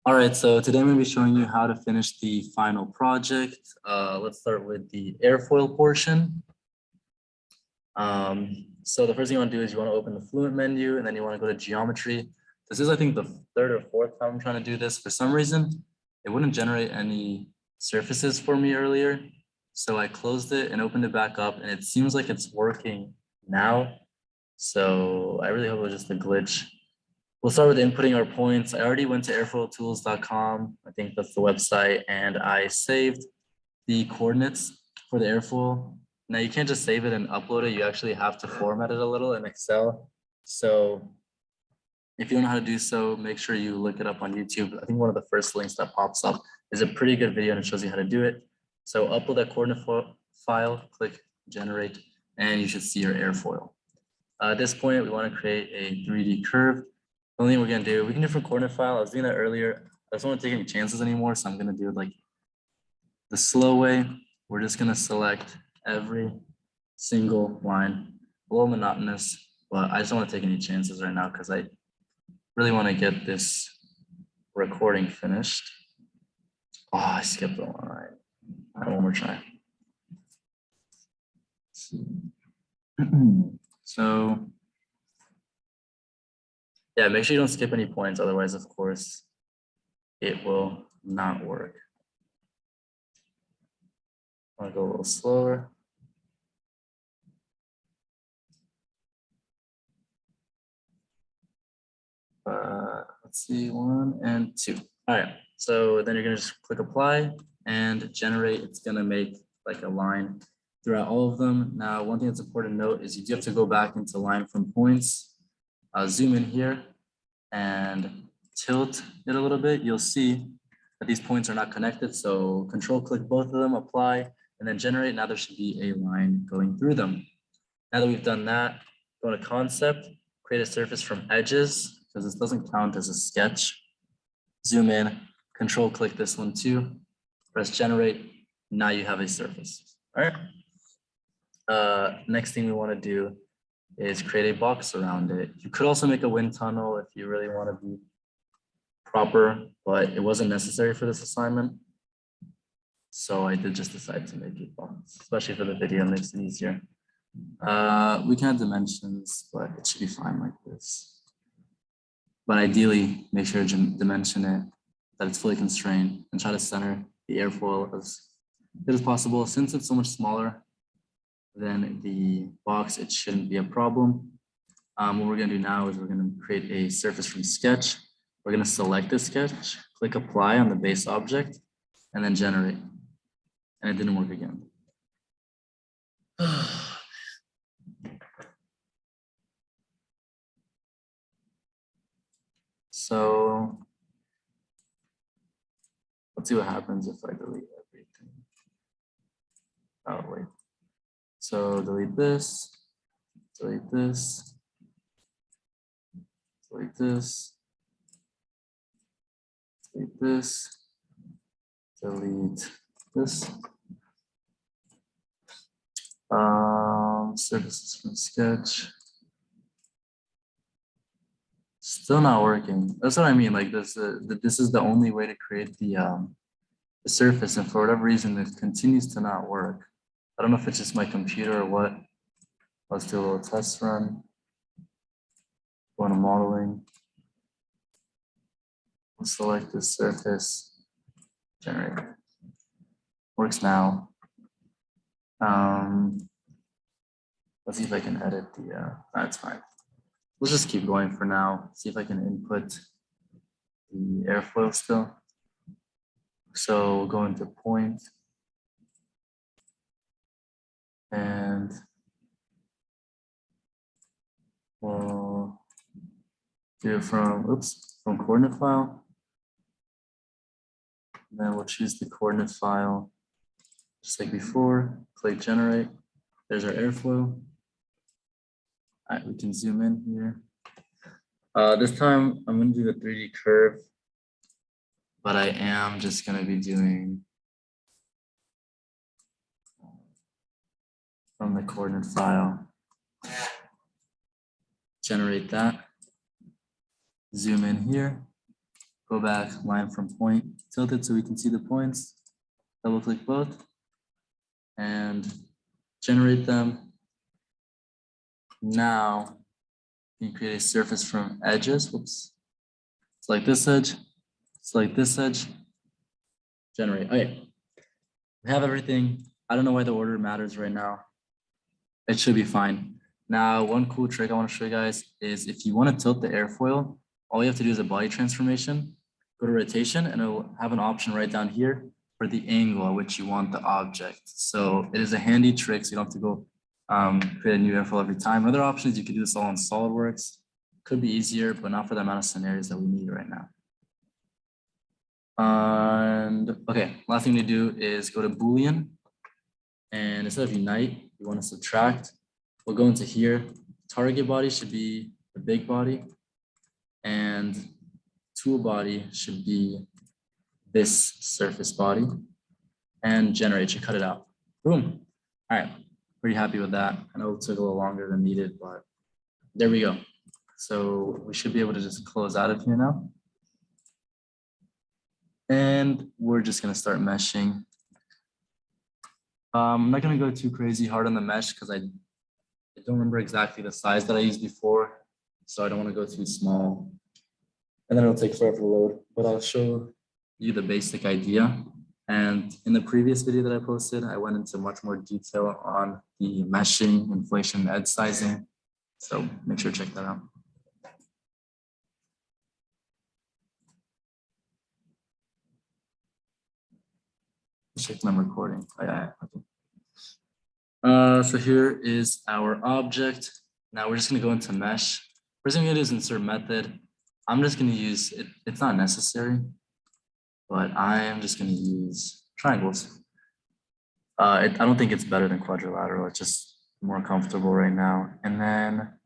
All right, so today I'm going to be showing you how to finish the final project. Let's start with the airfoil portion. So the first thing you want to do is you want to open the Fluent menu and then you want to go to geometry. This is, I think, the third or fourth time I'm trying to do this. For some reason, it wouldn't generate any surfaces for me earlier. So I closed it and opened it back up and it seems like it's working now. So I really hope it was just a glitch. We'll start with inputting our points. I already went to airfoiltools.com. I think that's the website, and I saved the coordinates for the airfoil. Now you can't just save it and upload it. You actually have to format it a little in Excel. So if you don't know how to do so, make sure you look it up on YouTube. I think one of the first links that pops up is a pretty good video and it shows you how to do it. So upload that coordinate file, click generate, and you should see your airfoil. At this point, we want to create a 3D curve. The only thing we're going to do, we can do from coordinate file. I was doing that earlier. I don't want to take any chances anymore. So I'm going to do it like the slow way. We're just going to select every single line, a little monotonous, but I just don't want to take any chances right now because I really want to get this recording finished. Oh, I skipped the one. All right, one more try. So yeah, make sure you don't skip any points. Otherwise, of course, it will not work. I'll go a little slower. Let's see, 1 and 2. All right, so then you're gonna just click apply and generate. It's gonna make like a line throughout all of them. Now, one thing that's important to note is you do have to go back into line from points, zoom in here and tilt it a little bit. You'll see that these points are not connected. So control click both of them, apply, and then generate. Now there should be a line going through them. Now that we've done that, go to concept, create a surface from edges, because this doesn't count as a sketch. Zoom in, control click this one too, press generate. Now you have a surface. All right. Next thing we want to do is create a box around it. You could also make a wind tunnel if you really want to be proper, but it wasn't necessary for this assignment. So I did just decide to make a box, especially for the video, it makes it easier. We can have dimensions, but it should be fine like this. But ideally, make sure to dimension it, that it's fully constrained, and try to center the airfoil as good as possible. Since it's so much smaller than the box, it shouldn't be a problem. What we're gonna do now is we're gonna create a surface from sketch. We're gonna select the sketch, click apply on the base object, and then generate. And it didn't work again. So let's see what happens if I delete everything. Oh, wait. So delete this, delete this, delete this, delete this, delete this. Surfaces from sketch. Still not working. That's what I mean. Like this is the only way to create the surface, and for whatever reason, it continues to not work. I don't know if it's just my computer or what. Let's do a little test run. Go into modeling. We'll select this surface. Generate. Works now. Let's see if I can edit the. That's fine. Let's just keep going for now. See if I can input the airfoil still. So we'll go into point and we'll do it from coordinate file. And then we'll choose the coordinate file just like before. Click generate. There's our airfoil. All right, we can zoom in here. This time I'm going to do the 3D curve, but I am just going to be doing from the coordinate file. Generate that. Zoom in here. go back, line from point, tilt it so we can see the points, double click both, and generate them. Now, you can create a surface from edges. Whoops. Select this edge, select this edge, generate. Okay, we have everything. I don't know why the order matters right now. It should be fine. Now, one cool trick I want to show you guys is if you want to tilt the airfoil, all you have to do is a body transformation, go to rotation, and it'll have an option right down here for the angle at which you want the object. So it is a handy trick, so you don't have to go create a new airfoil every time. Other options, you could do this all in SolidWorks. Could be easier, but not for the amount of scenarios that we need right now. And okay, last thing to do is go to Boolean, and instead of unite, we want to subtract. We'll go into here. Target body should be the big body, and tool body should be this surface body, and generate should cut it out. Boom. All right, pretty happy with that. I know it took a little longer than needed, but there we go. So we should be able to just close out of here now. And we're just gonna start meshing. I'm not gonna go too crazy hard on the mesh because I don't remember exactly the size that I used before. So I don't wanna go too small. And then it'll take forever to load, but I'll show you the basic idea. And in the previous video that I posted, I went into much more detail on the meshing, inflation, edge sizing. So make sure to check that out. Check my recording. Oh, yeah, okay. So here is our object. Now we're just gonna go into mesh. First thing I'm gonna do is insert method. I'm just gonna use it. It's not necessary, but I am just gonna use triangles. I don't think it's better than quadrilateral. It's just more comfortable right now. And then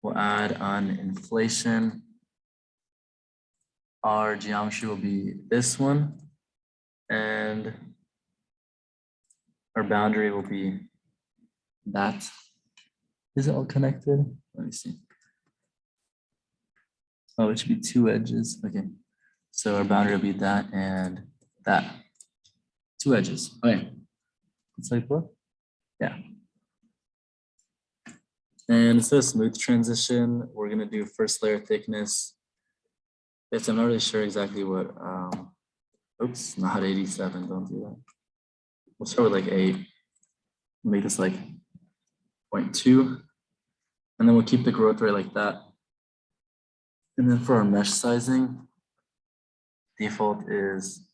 we'll add an inflation. Our geometry will be this one, and our boundary will be that. Is it all connected? Let me see. Oh, it should be two edges. Okay. So our boundary will be that and that. Two edges. Okay. It's like what? Yeah. And instead of smooth transition, we're going to do first layer thickness. I'm not really sure exactly what. Oops, not 87. Don't do that. We'll start with like 8. Make this like 0.2. And then we'll keep the growth rate like that. And then for our mesh sizing, default is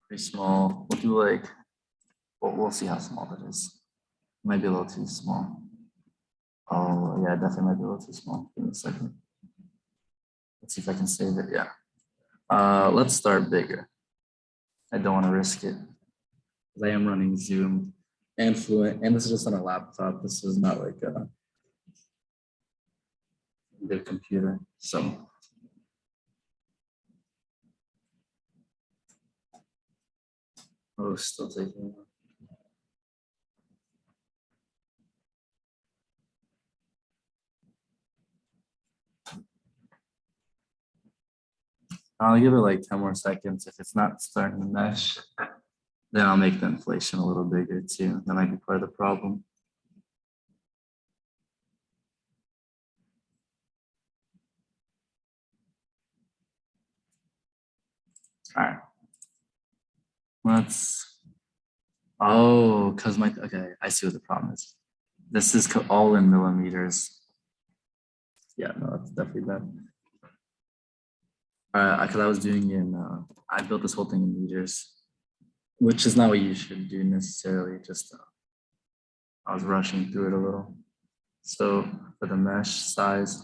pretty small. We'll do like, well, we'll see how small that is. Might be a little too small. Oh, yeah, definitely might be a little too small. Give me a second. Let's see if I can save it. Yeah. Let's start bigger. I don't want to risk it because I am running Zoom and Fluent, and this is just on a laptop. This is not like a good computer. So oh, still taking. I'll give it like 10 more seconds. If it's not starting to mesh, then I'll make the inflation a little bigger too. That might be part of the problem. All right. Because okay, I see what the problem is. This is all in millimeters. Yeah, no, that's definitely bad. Because I was doing I built this whole thing in meters, which is not what you should do necessarily. Just I was rushing through it a little. So for the mesh size,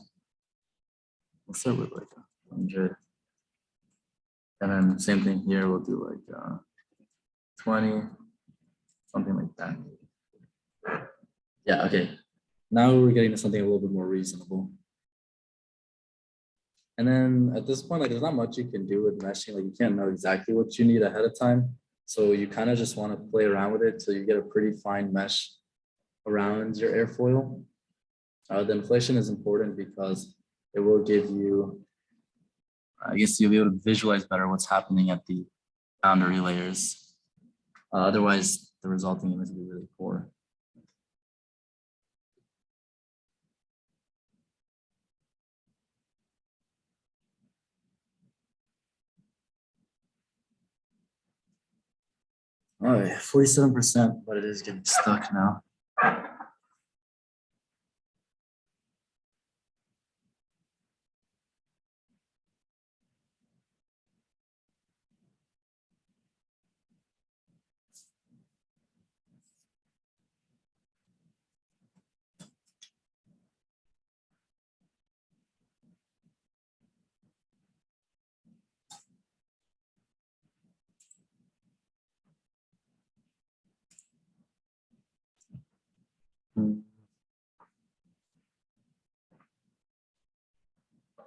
we'll start with like 100. And then same thing here, we'll do like 20, something like that. Yeah, okay. Now we're getting to something a little bit more reasonable. And then at this point, like there's not much you can do with meshing. Like you can't know exactly what you need ahead of time. So you kind of just want to play around with it till you get a pretty fine mesh around your airfoil. The inflation is important because it will give you I guess you'll be able to visualize better what's happening at the boundary layers. Otherwise, the resulting image will be really poor. All right, 47%, but it is getting stuck now.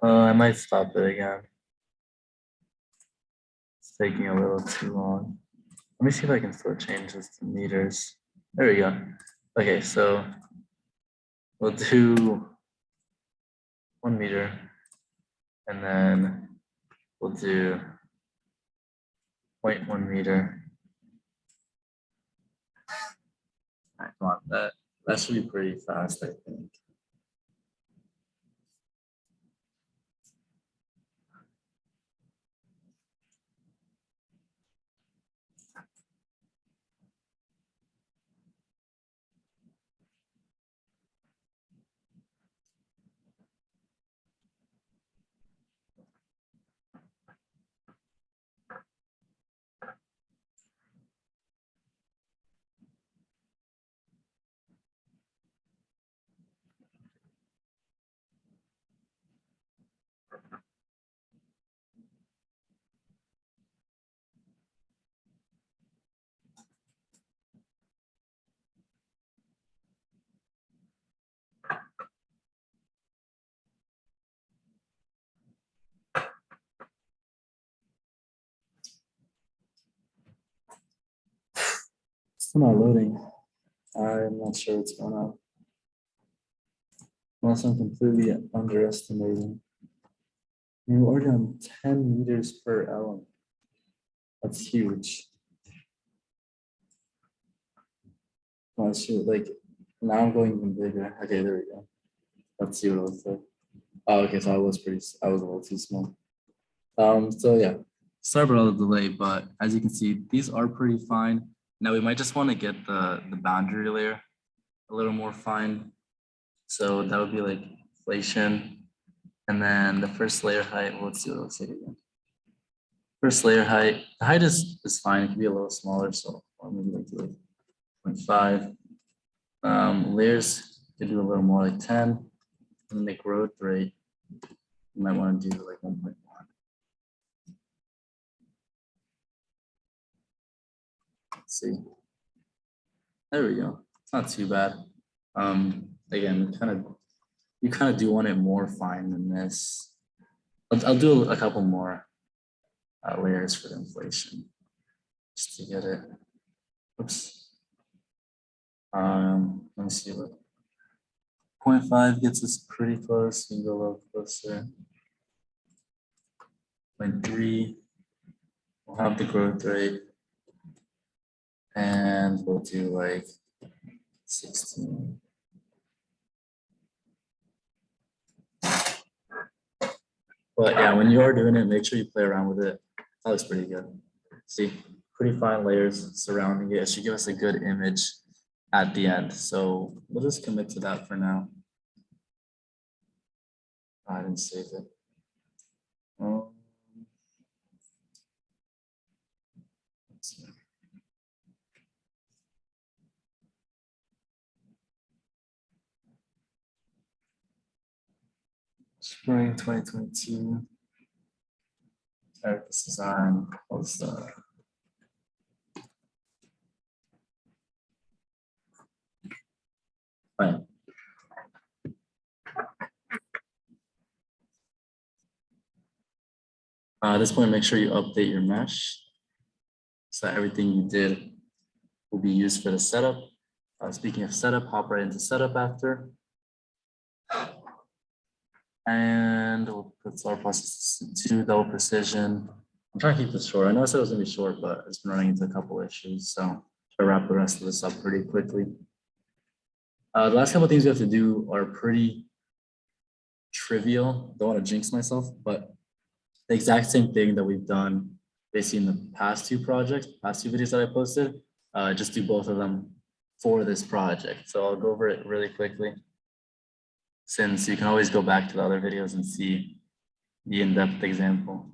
I might stop it again. It's taking a little too long. Let me see if I can still change this to meters. There we go. Okay, so we'll do 1 meter, and then we'll do 0.1 meter. All right, come on, that should be pretty fast, I think. It's not loading. I'm not sure what's going on. Unless I'm completely underestimating. We're already on 10 meters per element. That's huge. Oh, shoot, like now I'm going even bigger. Okay, there we go. Let's see what it looks like. Oh, okay, so I was a little too small. So yeah, sorry about all the delay, but as you can see, these are pretty fine. Now we might just want to get the boundary layer a little more fine. So that would be like inflation. And then the first layer height, well, let's see what it looks like again. First layer height, the height is fine. It can be a little smaller, so maybe like 0.5. Layers, you can do a little more like 10. And the growth rate, you might want to do like 1.1. Let's see. There we go. It's not too bad. Again, you kind of do want it more fine than this. I'll do a couple more layers for the inflation just to get it. Oops. Let me see what 0.5 gets us pretty close. We can go a little closer. 0.3. We'll have the growth rate. And we'll do like 16. But yeah, when you are doing it, make sure you play around with it. That looks pretty good. See, pretty fine layers surrounding it. It should give us a good image at the end. So we'll just commit to that for now. I didn't save it. Let's see. Spring 2022. Aerospace design. Fine. At this point, make sure you update your mesh so that everything you did will be used for the setup. Speaking of setup, hop right into setup after. And we'll put our process to double precision. I'm trying to keep this short. I know I said it was gonna be short, but it's been running into a couple issues. So try to wrap the rest of this up pretty quickly. The last couple of things we have to do are pretty trivial. Don't want to jinx myself, but the exact same thing that we've done basically in the past two projects, past two videos that I posted, just do both of them for this project. So I'll go over it really quickly, since you can always go back to the other videos and see the in-depth example.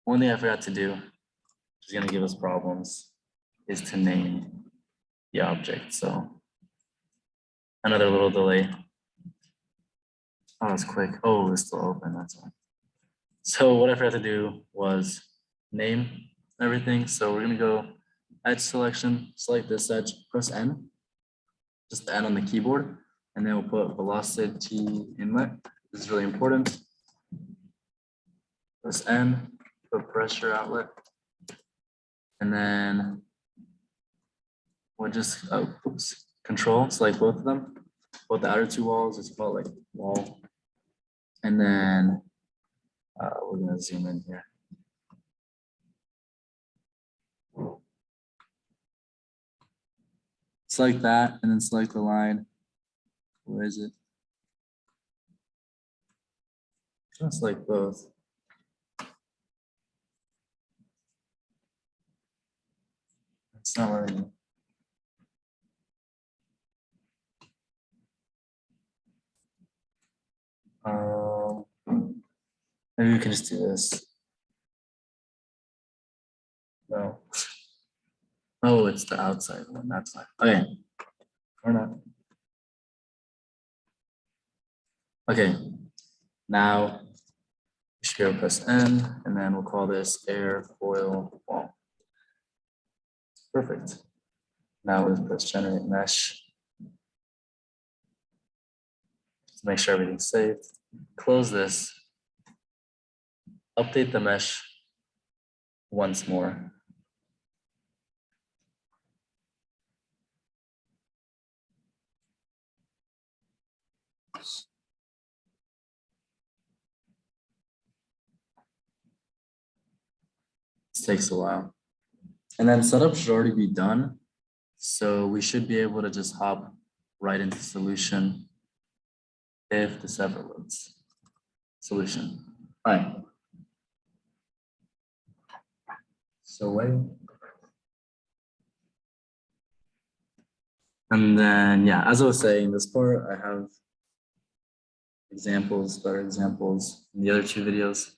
One thing I forgot to do, which is going to give us problems, is to name the object. So another little delay. Oh, it's quick. Oh, it's still open. That's why. So what I forgot to do was name everything. So we're going to go edge selection, select this edge, press N, just the N on the keyboard, and then we'll put velocity inlet. This is really important. Press N, put pressure outlet, and then we'll just control, select both of them. Both the outer two walls is called like wall, and then we're gonna zoom in here. Select that, and then select the line. Where is it? Just like both. It's not letting me. Maybe we can just do this. No. Oh, it's the outside one. That's fine. Okay. Or not. Okay. Now we should be able to press N, and then we'll call this airfoil wall. Perfect. Now let's press generate mesh. Let's make sure everything's saved. Close this. Update the mesh once more. This takes a while. And then setup should already be done. So we should be able to just hop right into solution if this ever loads. Solution. All right. So wait. And then, yeah, as I was saying, this part, I have examples, better examples in the other two videos.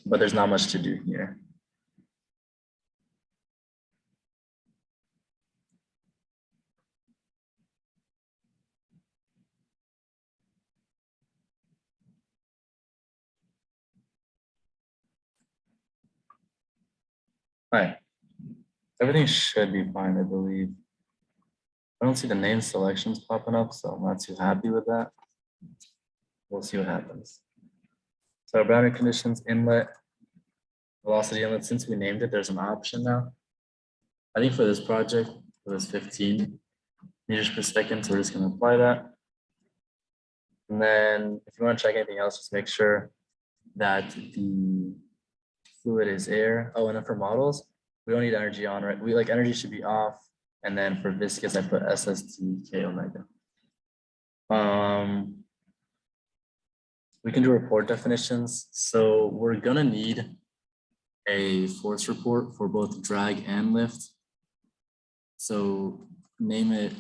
But there's not much to do here. All right. Everything should be fine, I believe. I don't see the name selections popping up, so I'm not too happy with that. We'll see what happens. So our boundary conditions, inlet, velocity inlet, since we named it, there's an option now. I think for this project, it was 15 meters per second, so we're just gonna apply that. And then if you wanna check anything else, just make sure that the fluid is air. Oh, and then for models, we don't need energy on, right? We like energy should be off. And then for viscous, I put SST K omega. We can do report definitions. So we're gonna need a force report for both drag and lift. So name it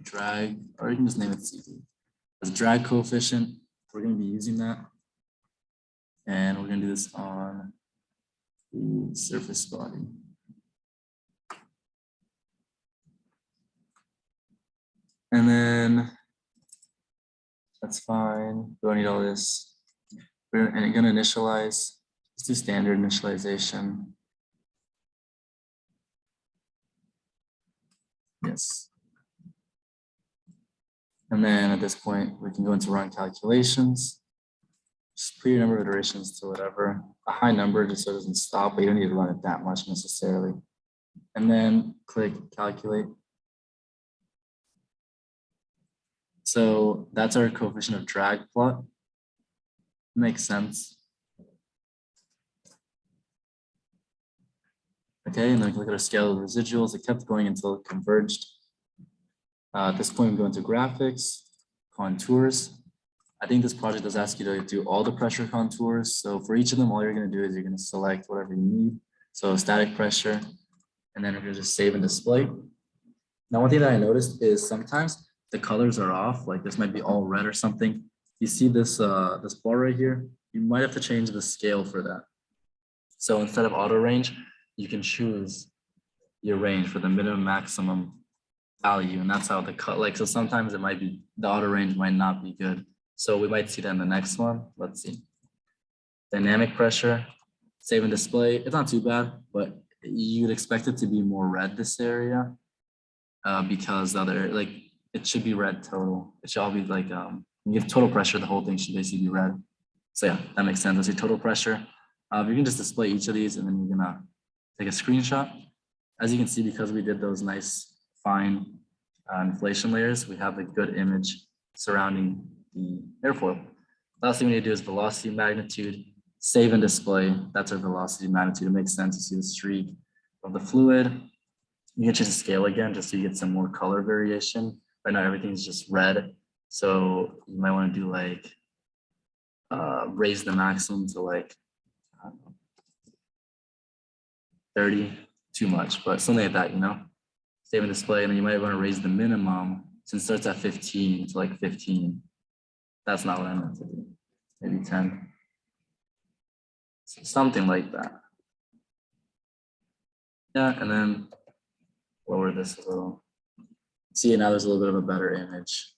drag, or you can just name it CV. As drag coefficient, we're gonna be using that. And we're gonna do this on the surface body. And then that's fine. We don't need all this. We're gonna initialize. Let's do standard initialization. Yes. And then at this point, we can go into run calculations. Just put your number of iterations to whatever. A high number just so it doesn't stop, but you don't need to run it that much necessarily. And then click calculate. So that's our coefficient of drag plot. Makes sense. Okay, and then we can look at our scale of residuals. It kept going until it converged. At this point, we go into graphics, contours. I think this project does ask you to do all the pressure contours. So for each of them, all you're going to do is you're going to select whatever you need. So static pressure, and then we're going to just save and display. Now, one thing that I noticed is sometimes the colors are off. Like this might be all red or something. You see this this bar right here? You might have to change the scale for that. So instead of auto range, you can choose your range for the minimum maximum value, and that's how the cut. Like so, sometimes it might be the auto range might not be good. So we might see that in the next one. Let's see. Dynamic pressure, save and display. It's not too bad, but you'd expect it to be more red this area because like it should be red total. It should all be like you give total pressure, the whole thing should basically be red. So yeah, that makes sense. That's your total pressure. You can just display each of these and then you're gonna take a screenshot. As you can see, because we did those nice fine inflation layers, we have a good image surrounding the airfoil. Last thing we need to do is velocity magnitude, save and display. That's our velocity magnitude. It makes sense to see the streak of the fluid. You can change the scale again just so you get some more color variation. Right now everything's just red. So you might want to do like raise the maximum to like 30, too much, but something like that, you know, save and display. And then you might want to raise the minimum since it starts at 15 to like 15. That's not what I meant to do. Maybe 10. Something like that. Yeah, and then lower this a little. See, now there's a little bit of a better image.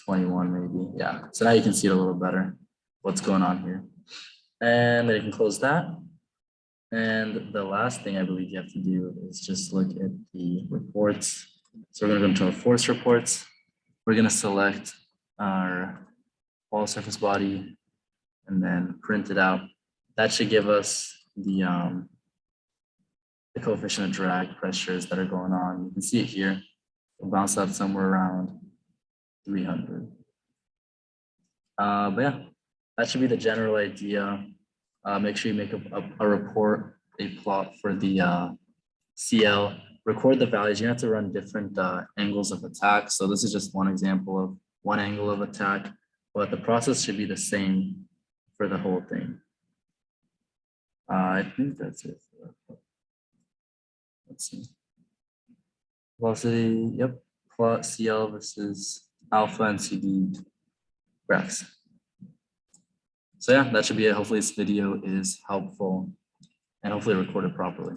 21 maybe, yeah. So now you can see it a little better, what's going on here. And then you can close that. And the last thing I believe you have to do is just look at the reports. So we're gonna go into our force reports. We're gonna select our wall surface body and then print it out. That should give us the coefficient of drag pressures that are going on. You can see it here. We'll bounce out somewhere around 300. But yeah, that should be the general idea. Make sure you make a report, a plot for the CL. Record the values. You have to run different angles of attack. So this is just one example of one angle of attack, but the process should be the same for the whole thing. I think that's it. Let's see. Velocity, yep. Plot CL versus alpha and CD graphs. So yeah, that should be it. Hopefully this video is helpful and hopefully recorded properly.